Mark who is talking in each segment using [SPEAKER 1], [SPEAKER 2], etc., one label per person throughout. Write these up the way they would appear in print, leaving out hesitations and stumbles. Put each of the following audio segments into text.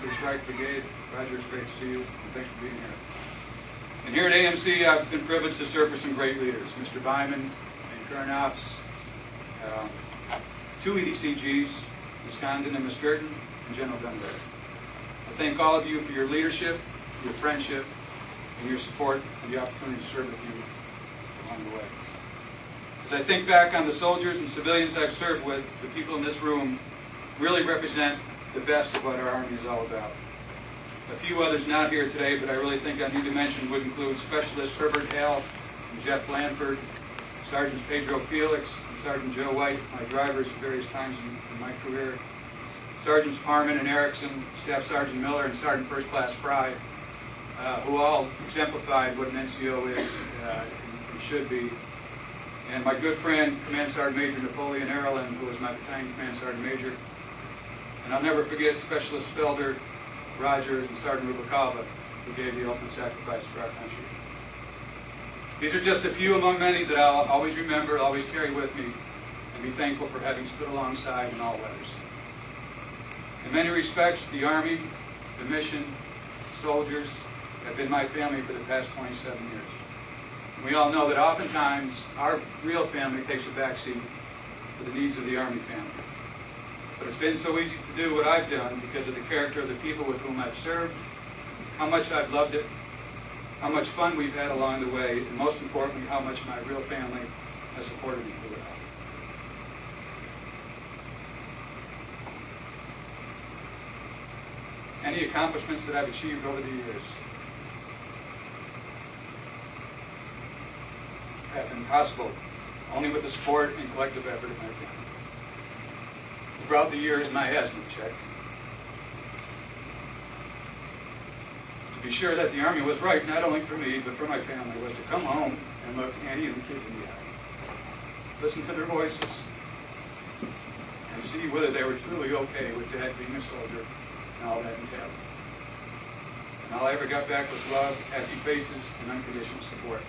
[SPEAKER 1] this Reich Brigade. Roger, it's great to see you, and thanks for being here. And here at AMC, I've been privileged to serve with some great leaders, Mr. Byman and current ops, two EDCGs, Ms. Condon and Ms. Girton, and General Dunwoody. I thank all of you for your leadership, your friendship, and your support, and the opportunity to serve with you along the way. As I think back on the soldiers and civilians I've served with, the people in this room really represent the best of what our Army is all about. A few others not here today, but I really think I need to mention would include Specialist Herbert Hale and Jeff Blanford, Sergeants Pedro Felix and Sergeant Joe White, my drivers at various times in my career, Sergeants Harmon and Erickson, Staff Sergeant Miller, and Sergeant First Class Fry, who all exemplified what an NCO is and should be. And my good friend, Command Sergeant Major Napoleon Erlin, who was my battalion Command Sergeant Major. And I'll never forget Specialist Felder, Rogers, and Sergeant Rubalcaba, who gave the ultimate sacrifice for our country. These are just a few among many that I'll always remember, always carry with me, and be thankful for having stood alongside in all weathers. In many respects, the Army, the mission, soldiers have been my family for the past 27 years. And we all know that oftentimes our real family takes a backseat to the needs of the Army family. But it's been so easy to do what I've done because of the character of the people with whom I've served, how much I've loved it, how much fun we've had along the way, and most importantly, how much my real family has supported me through it all. Any accomplishments that I've achieved over the years have been possible only with the support and collective effort of my family. Throughout the years, my azimuth check to be sure that the Army was right, not only for me, but for my family, was to come home and look Annie and the kids in the eye, listen to their voices, and see whether they were truly okay with Dad being a soldier and all that entailed. And all I ever got back was love, happy faces, and unconditional support.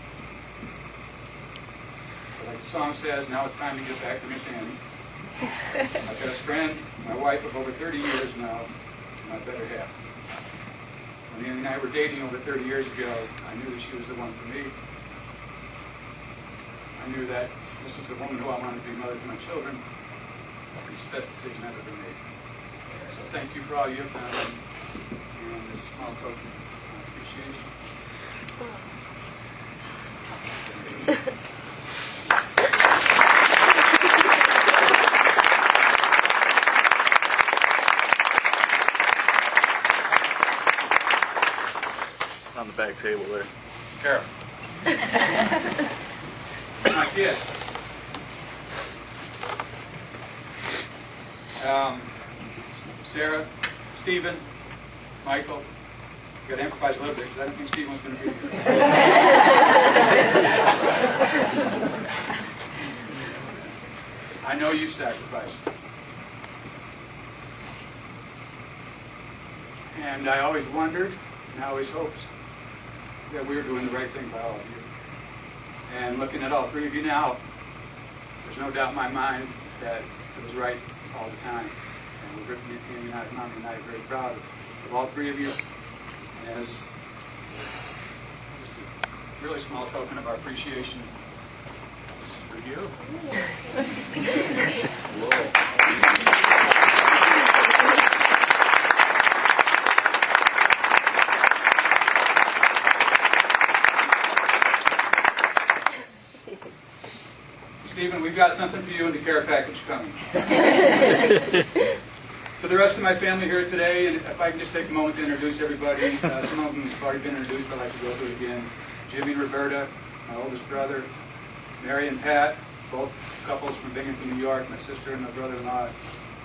[SPEAKER 1] But like the song says, now it's time to get back to Miss Annie. My best friend, my wife of over 30 years now, my better half. When Annie and I were dating over 30 years ago, I knew that she was the one for me. I knew that this was the woman who I wanted to be mother to my children. It's the best decision I've ever made. So thank you for all you've done, and as a small token of appreciation.
[SPEAKER 2] On the back table there.
[SPEAKER 1] Carol. My kids. Sarah, Stephen, Michael. I've got to improvise a little bit because I don't think Stephen was going to be here. I know you sacrificed. And I always wondered, and I always hoped, that we were doing the right thing by all of you. And looking at all three of you now, there's no doubt in my mind that it was right all the time. And we're Mom and I are very proud of all three of you. And as just a really small token of our appreciation, this is for you. Stephen, we've got something for you in the care package coming. So the rest of my family here today, and if I can just take a moment to introduce everybody. Some of them have already been introduced, but I'd like to go through it again. Jimmy and Roberta, my oldest brother. Mary and Pat, both couples from Binghamton, New York, my sister and my brother-in-law.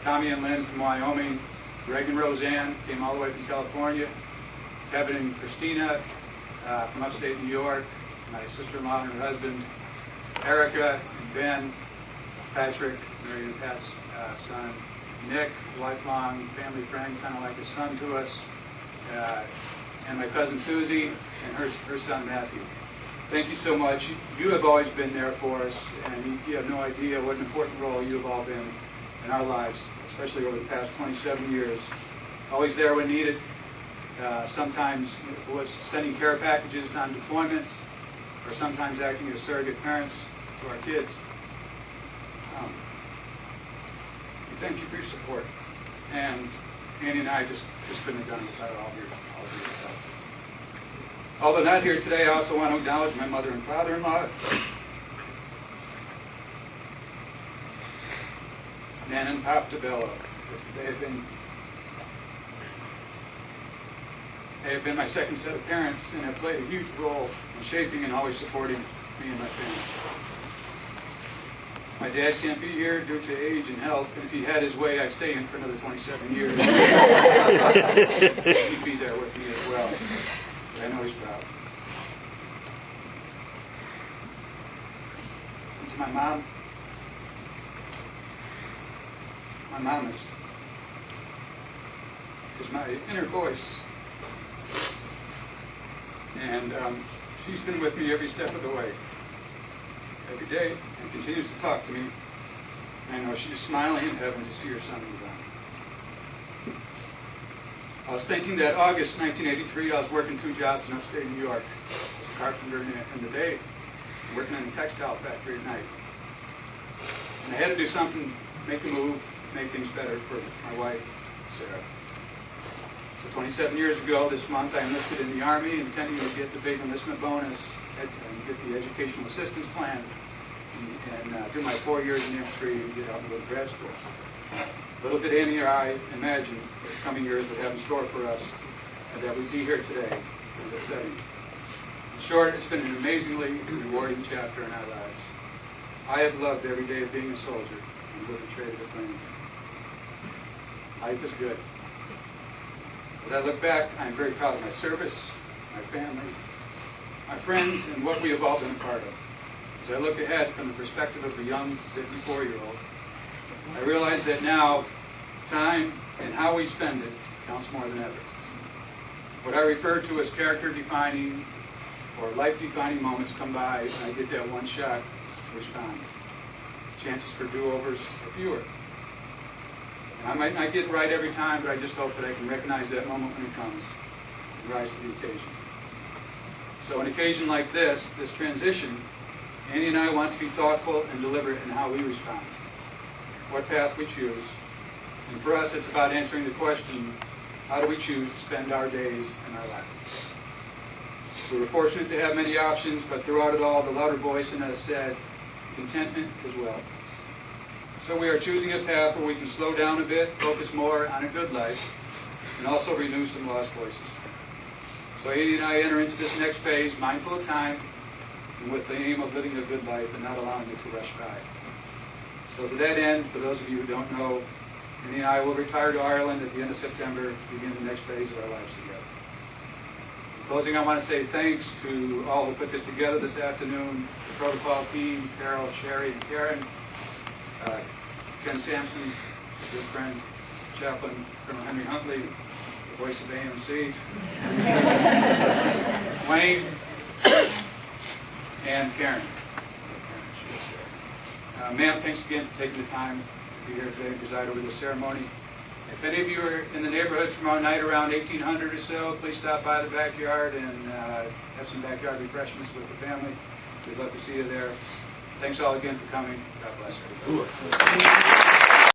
[SPEAKER 1] Tommy and Lynn from Wyoming. Greg and Roseanne came all the way from California. Kevin and Christina from upstate New York. My sister-in-law and her husband. Erica and Ben, Patrick, Mary and Pat's son, Nick, lifelong family friend, kind of like a son to us, and my cousin Susie and her son Matthew. Thank you so much. You have always been there for us, and you have no idea what an important role you have all been in our lives, especially over the past 27 years. always there when needed. Sometimes it was sending care packages on deployments, or sometimes acting as surrogate parents to our kids. We thank you for your support. And Andy and I just couldn't have done it without all of your help. Although not here today, I also want to acknowledge my mother and father-in-law, Nan and Pop DeBello. They have been my second set of parents and have played a huge role in shaping and always supporting me and my family. My dad can't be here due to age and health, and if he had his way, I'd stay in for another 27 years. He'd be there with me as well. But I know he's proud. And to my mom is my inner voice. And she's been with me every step of the way, every day, and continues to talk to me. I know she's smiling in heaven to see her son move on. I was thinking that August 1983, I was working 2 jobs in upstate New York. I was a carpenter in the day, working in a textile factory at night. And I had to do something, make a move, make things better for my wife, Sarah. So 27 years ago this month, I enlisted in the Army, intending to get the big enlistment bonus and get the educational assistance plan and do my 4 years in the infantry and get out and go to grad school. Little did Annie or I imagine what the coming years would have in store for us and that we'd be here today in this setting. In short, it's been an amazingly rewarding chapter in our lives. I have loved every day of being a soldier and living traded a plane. Life is good. As I look back, I am very proud of my service, my family, my friends, and what we have all been a part of. As I look ahead from the perspective of a young 54-year-old, I realize that now, time and how we spend it counts more than ever. What I refer to as character-defining or life-defining moments come by, and I get that one shot to respond. Chances for do-overs are fewer. I might not get it right every time, but I just hope that I can recognize that moment when it comes and rise to the occasion. So an occasion like this transition, Andy and I want to be thoughtful and deliberate in how we respond, what path we choose. And for us, it's about answering the question, how do we choose to spend our days and our life? We were fortunate to have many options, but throughout it all, the louder voice in us said, contentment is wealth. So we are choosing a path where we can slow down a bit, focus more on a good life, and also renew some lost voices. So Andy and I enter into this next phase, mindful of time, and with the aim of living a good life and not allowing it to rush by. So to that end, for those of you who don't know, Andy and I will retire to Ireland at the end of September to begin the next phase of our lives together. In closing, I want to say thanks to all who put this together this afternoon, the protocol team, Carol, Sherry, and Karen, Ken Sampson, a good friend, Chaplain Colonel Henry Huntley, the voice of AMC, Wayne, and Karen. Ma'am, thanks again for taking the time to be here today and preside over this ceremony. If any of you are in the neighborhood tomorrow night around 1800 or so, please stop by the backyard and have some backyard refreshments with the family. We'd love to see you there. Thanks all again for coming. God bless everybody.